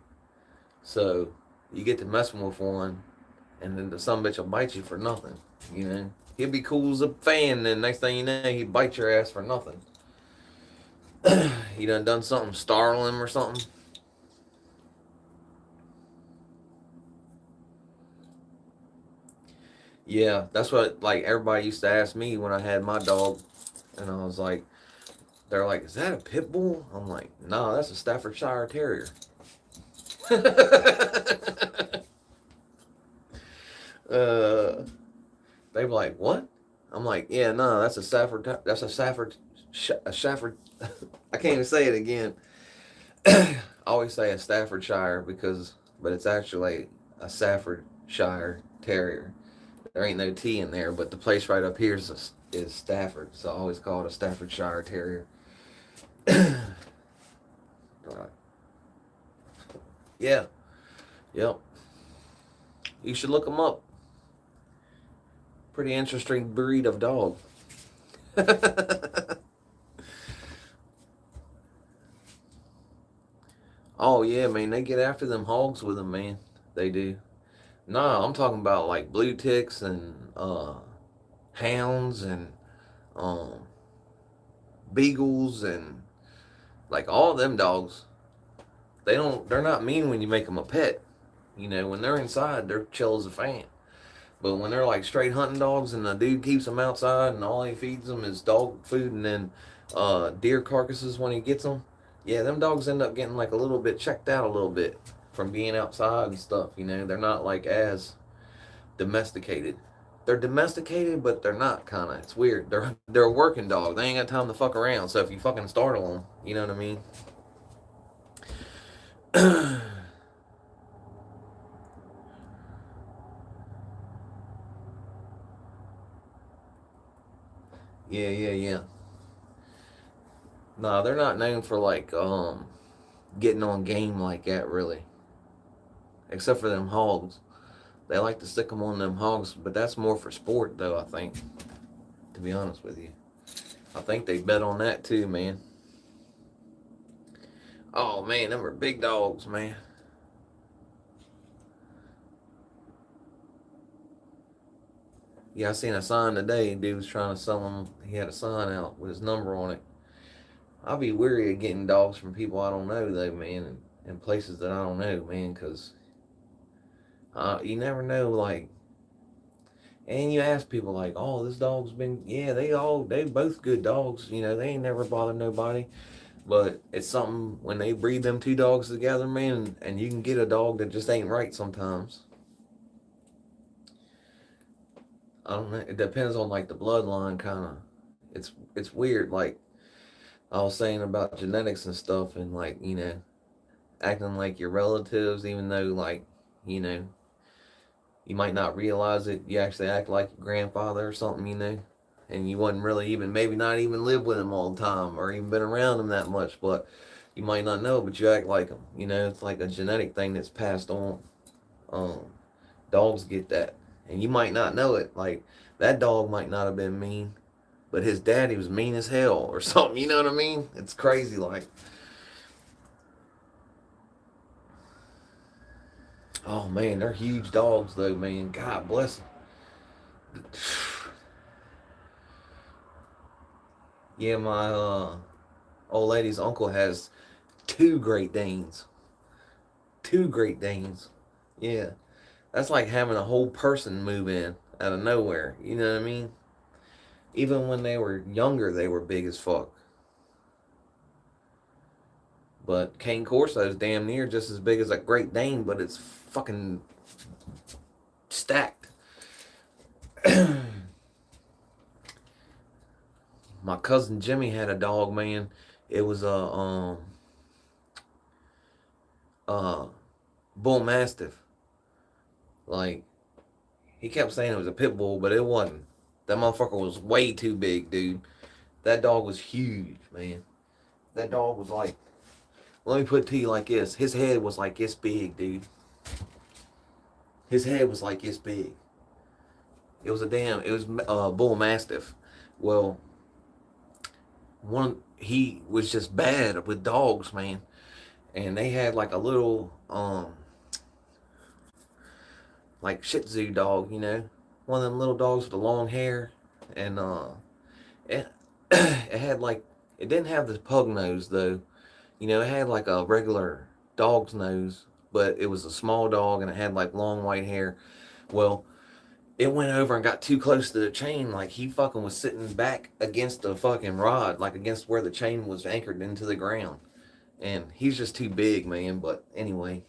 so you get to messing with one, and then the son bitch will bite you for nothing. He'll be cool as a fan, and then next thing you know, he bite your ass for nothing. You done something, startle him or something. Yeah, that's what, like, everybody used to ask me when I had my dog, and I was like, they're like, is that a pit bull? I'm like, no, that's a Staffordshire Terrier. They were like, what? I'm like, yeah, no, that's a Stafford. That's a Stafford. A Stafford. I can't even say it again. I always say a Staffordshire but it's actually a Staffordshire Terrier. There ain't no T in there, but the place right up here is Stafford, so I always call it a Staffordshire Terrier. Yeah, yep. You should look them up. Pretty interesting breed of dog. Oh yeah, man, they get after them hogs with them, man. They do. Nah, I'm talking about like blue ticks and hounds and um, beagles and like all them dogs. They're not mean when you make them a pet. When they're inside, they're chill as a fan. But when they're like straight hunting dogs and the dude keeps them outside and all he feeds them is dog food and then deer carcasses when he gets them, yeah, them dogs end up getting like a little bit checked out a little bit from being outside and stuff. They're not like as domesticated. They're domesticated, but they're not kind of. It's weird. They're a working dog. They ain't got time to fuck around. So if you fucking startle them, you know what I mean? Yeah. Nah, they're not known for like getting on game like that really. Except for them hogs. They like to stick them on them hogs, but that's more for sport though, I think. To be honest with you. I think they bet on that too, man. Oh man, them are big dogs, man. Yeah, I seen a sign today. Dude was trying to sell them. He had a sign out with his number on it. I'll be weary of getting dogs from people I don't know, though, man, and places that I don't know, man, because You never know, like, and you ask people like, oh, this dog's been, yeah, they both good dogs, you know, they ain't never bothered nobody. But it's something when they breed them two dogs together, man, and you can get a dog that just ain't right sometimes. I don't know. It depends on like the bloodline, kind of. It's weird. Like I was saying about genetics and stuff, and like acting like your relatives, even though like you know you might not realize it. You actually act like your grandfather or something, and you wouldn't really even maybe not even live with him all the time or even been around him that much, but you might not know, but you act like him. It's like a genetic thing that's passed on. Um, Dogs get that, and you might not know it. Like that dog might not have been mean, but his daddy was mean as hell or something. You know what I mean? It's crazy. Like, oh man, they're huge dogs though, man. God bless them. Yeah, my old lady's uncle has two Great Danes. Two Great Danes. Yeah, that's like having a whole person move in out of nowhere. You know what I mean? Even when they were younger, they were big as fuck. But Cane Corso is damn near just as big as a Great Dane, but it's fucking stacked. My cousin Jimmy had a dog, man. It was a bull mastiff. Like he kept saying it was a pit bull, but it wasn't. That motherfucker was way too big, dude. That dog was huge, man. That dog was like, let me put it to you like this: his head was like this big, dude. His head was like this big. It was a bull mastiff. Well, he was just bad with dogs, man. And they had like a little like Shih Tzu dog, one of them little dogs with the long hair, and it it had like it didn't have the pug nose though. It had like a regular dog's nose, but it was a small dog and it had like long white hair. Well, it went over and got too close to the chain. Like he fucking was sitting back against the fucking rod, like against where the chain was anchored into the ground. And he's just too big, man. But anyway,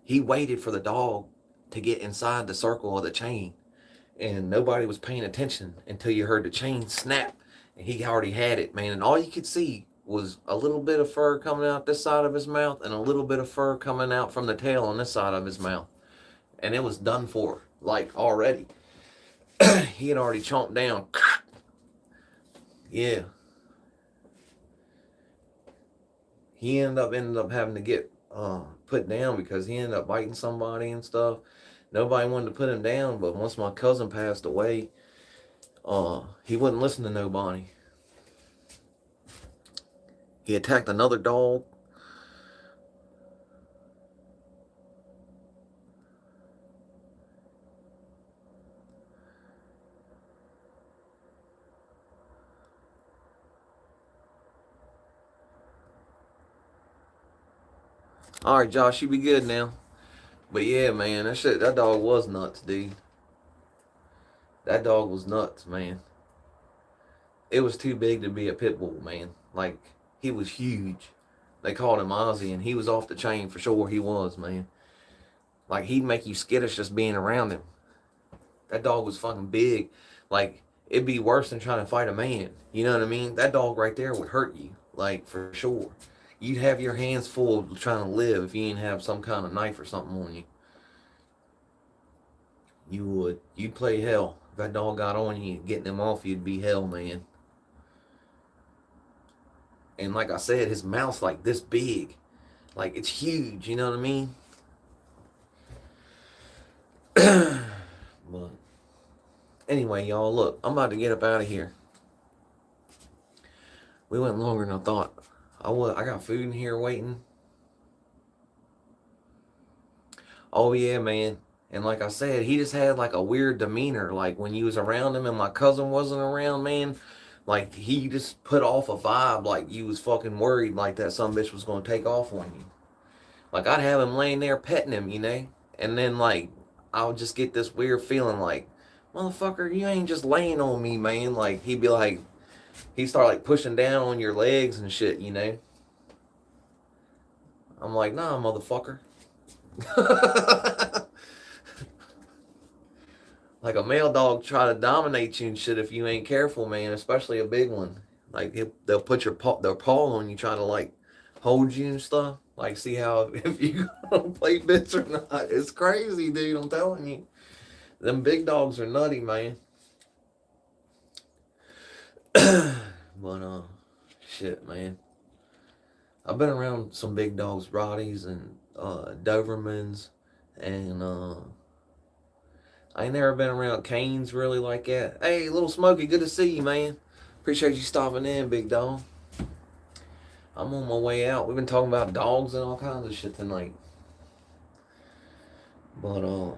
he waited for the dog to get inside the circle of the chain, and nobody was paying attention until you heard the chain snap, and he already had it, man. And all you could see was a little bit of fur coming out this side of his mouth and a little bit of fur coming out from the tail on this side of his mouth, and it was done for, like already. He had already chomped down. Yeah. He ended up having to get put down because he ended up biting somebody and stuff. Nobody wanted to put him down, but once my cousin passed away, he wouldn't listen to nobody. He attacked another dog. All right, Josh, you be good now. But yeah, man, that dog was nuts, dude. That dog was nuts, man. It was too big to be a pit bull, man. Like he was huge. They called him Ozzy, and he was off the chain for sure. He was, man. Like he'd make you skittish just being around him. That dog was fucking big. Like it'd be worse than trying to fight a man. You know what I mean? That dog right there would hurt you, like for sure. You'd have your hands full of trying to live if you didn't have some kind of knife or something on you. You would. You'd play hell. If that dog got on you, getting him off, you'd be hell, man. And like I said, his mouth's like this big. Like it's huge, you know what I mean? But anyway, y'all, look, I'm about to get up out of here. We went longer than I thought. I got food in here waiting. Oh yeah, man. And like I said, he just had like a weird demeanor. Like when you was around him and my cousin wasn't around, man, like he just put off a vibe like you was fucking worried like that some bitch was gonna take off on you. Like I'd have him laying there petting him, And then, like, I'll just get this weird feeling like, motherfucker, you ain't just laying on me, man. Like, he'd be like, he'd start, like, pushing down on your legs and shit, you know? I'm like, nah, motherfucker. Like, a male dog try to dominate you and shit if you ain't careful, man, especially a big one. Like, they'll put their paw on you, trying to, like, hold you and stuff. Like, see how, if you gonna play bitch or not. It's crazy, dude, I'm telling you. Them big dogs are nutty, man. But, shit, man. I've been around some big dogs, Rotties and Dobermans, and I ain't never been around Canes really like that. Hey, Little Smokey, good to see you, man. Appreciate you stopping in, big dog. I'm on my way out. We've been talking about dogs and all kinds of shit tonight. But,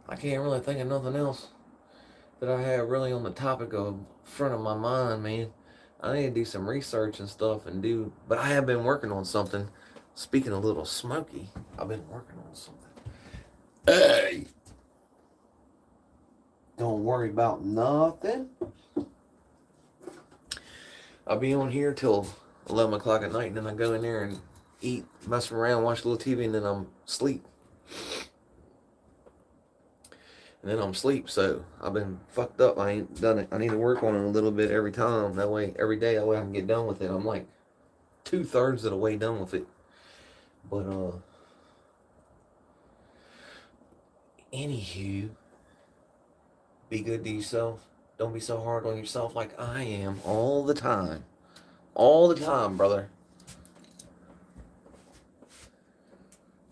I can't really think of nothing else that I have really on the topic of front of my mind, man. I need to do some research and stuff but I have been working on something. Speaking of Little Smokey, I've been working on something. Hey! Don't worry about nothing. I'll be on here till 11 o'clock at night, and then I go in there and eat, mess around, watch a little TV, and then I'm asleep. And then I'm asleep, so I've been fucked up. I ain't done it. I need to work on it a little bit every time. That way, every day, that way I can get done with it. I'm like 2/3 of the way done with it. But, anywho, be good to yourself. Don't be so hard on yourself like I am all the time. All the time, brother.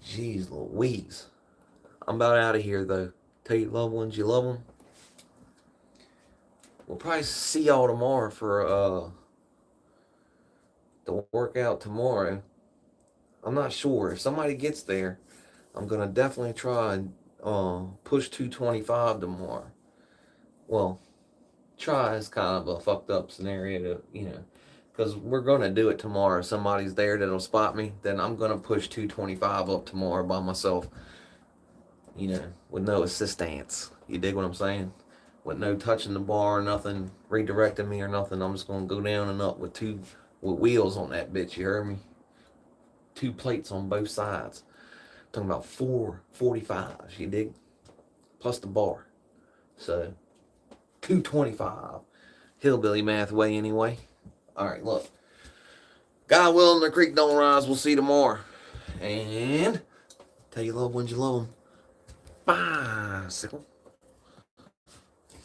Jeez Louise. I'm about out of here, though. Tell your loved ones you love them. We'll probably see y'all tomorrow for the workout tomorrow. I'm not sure. If somebody gets there, I'm going to definitely try and push 225 tomorrow. Well, try is kind of a fucked up scenario to, because we're going to do it tomorrow. If somebody's there that'll spot me, then I'm going to push 225 up tomorrow by myself, with no assistance. You dig what I'm saying? With no touching the bar or nothing, redirecting me or nothing. I'm just going to go down and up with wheels on that bitch, you heard me? 2 plates on both sides. I'm talking about 4 45s, you dig? Plus the bar. So, 225. Hillbilly math way anyway. Alright, look. God willing, the creek don't rise. We'll see you tomorrow. And tell your loved ones you love them. Bicycle.